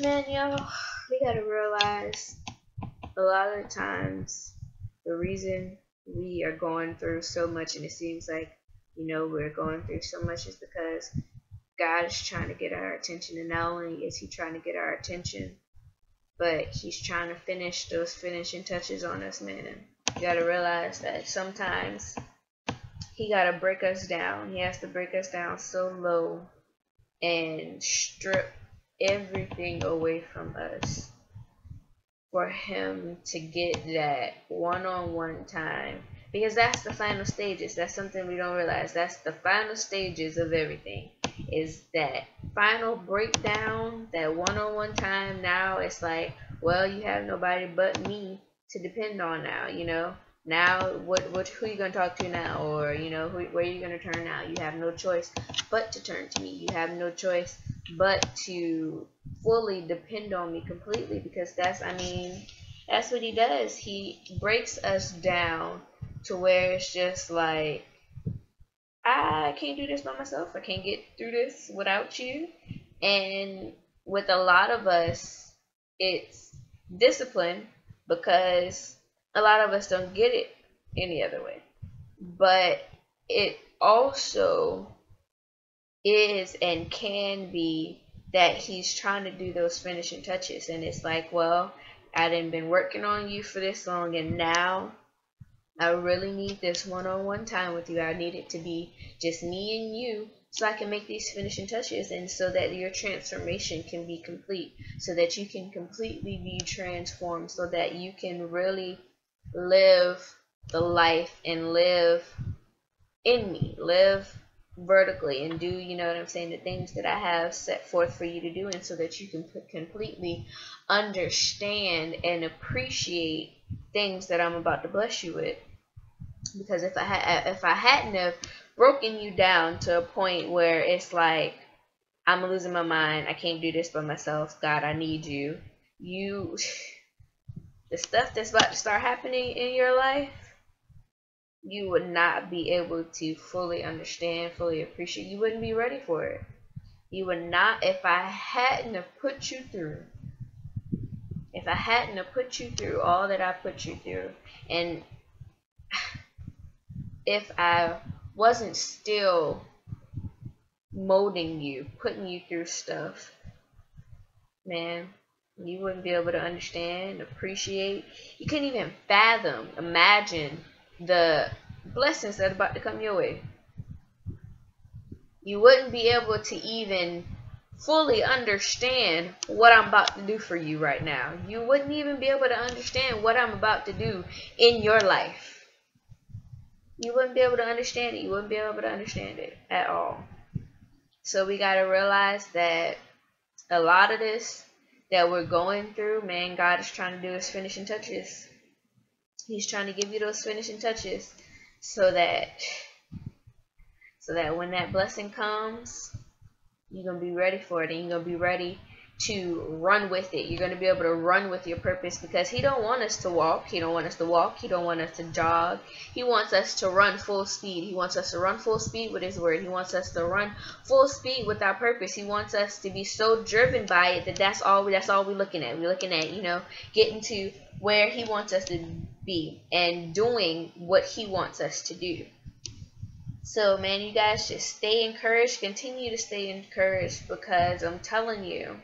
Man, y'all, we gotta realize a lot of the times the reason we are going through so much, and it seems like, we're going through so much, is because God is trying to get our attention. And not only is He trying to get our attention, but He's trying to finish those finishing touches on us, man. You gotta realize that sometimes He gotta break us down. He has to break us down so low and strip everything away from us for him to get that one-on-one time, because that's the final stages. That's something we don't realize. That's the final stages of everything, is that final breakdown, that one-on-one time. Now it's like, well, you have nobody but me to depend on now, now what who you gonna talk to now, or where you gonna turn now. You have no choice but to turn to me. You have no choice but to fully depend on me completely, because that's what He does. He breaks us down to where it's just like, I can't do this by myself. I can't get through this without you. And with a lot of us, it's discipline, because a lot of us don't get it any other way. But it also is and can be that He's trying to do those finishing touches. And it's like, well, I done been working on you for this long, and now I really need this one-on-one time with you. I need it to be just me and you, so I can make these finishing touches, and so that your transformation can be complete, so that you can completely be transformed, so that you can really live the life and live in me, live vertically, and do, what I'm saying, the things that I have set forth for you to do, and so that you can completely understand and appreciate things that I'm about to bless you with. Because if I hadn't have broken you down to a point where it's like, I'm losing my mind, I can't do this by myself, God, I need you, the stuff that's about to start happening in your life, you would not be able to fully understand, fully appreciate. You wouldn't be ready for it. You would not, if I hadn't have put you through, all that I put you through, and if I wasn't still molding you, putting you through stuff, man, you wouldn't be able to understand, appreciate. You couldn't even fathom, imagine the blessings that are about to come your way. You wouldn't be able to even fully understand what I'm about to do for you right now. You wouldn't even be able to understand what I'm about to do in your life. You wouldn't be able to understand it. You wouldn't be able to understand it at all. So we got to realize that a lot of this that we're going through, man, God is trying to do His finishing touches. He's trying to give you those finishing touches, so that when that blessing comes, you're going to be ready for it, and you're going to be ready to run with it. You're going to be able to run with your purpose, because He don't want us to walk. He don't want us to walk. He don't want us to jog. He wants us to run full speed. He wants us to run full speed with His word. He wants us to run full speed with our purpose. He wants us to be so driven by it that that's all we're looking at. We're looking at, getting to where He wants us to be and doing what He wants us to do. So, man, you guys just stay encouraged. Continue to stay encouraged, because I'm telling you,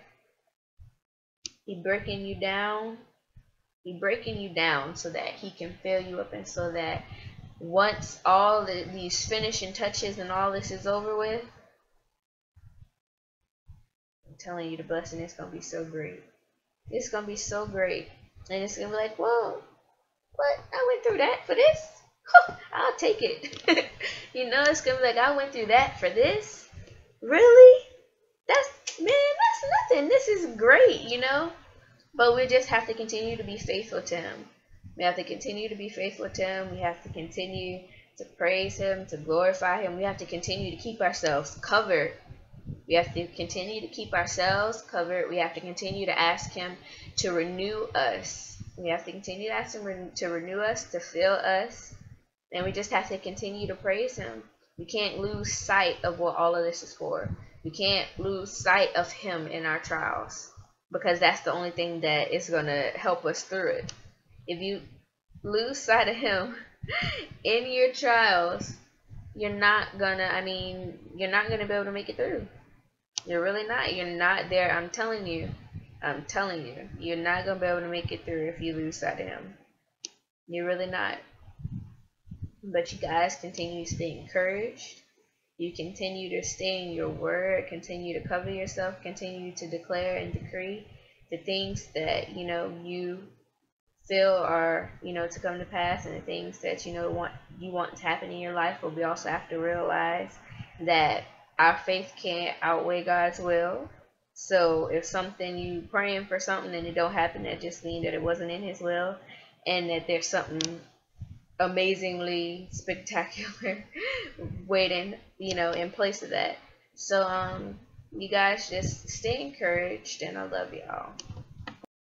He's breaking you down. He's breaking you down so that He can fill you up, and so that once all these finishing touches and all this is over with, I'm telling you, the blessing is going to be so great. It's going to be so great. And it's going to be like, whoa, what? I went through that for this? I'll take it. It's going to be like, I went through that for this? Really? That's nothing. This is great, But we just have to continue to be faithful to Him. We have to continue to be faithful to Him. We have to continue to praise Him, to glorify Him. We have to continue to keep ourselves covered. We have to continue to keep ourselves covered. We have to continue to ask Him to renew us. We have to continue to ask Him to renew us, to fill us. And we just have to continue to praise Him. We can't lose sight of what all of this is for. We can't lose sight of Him in our trials. because that's the only thing that is going to help us through it. If you lose sight of him in your trials, you're not gonna, you're not gonna be able to make it through. You're really not. You're not there. I'm telling you. I'm telling you. You're not gonna be able to make it through if you lose sight of him. You're really not. But you guys continue to stay encouraged. You continue to stay in your word, continue to cover yourself, continue to declare and decree the things that you feel are to come to pass, and the things that you want to happen in your life. But we also have to realize that our faith can't outweigh God's will. So if something, you praying for something and it don't happen, that just means that it wasn't in his will, and that there's something amazingly spectacular waiting, in place of that. So you guys just stay encouraged, and I love y'all.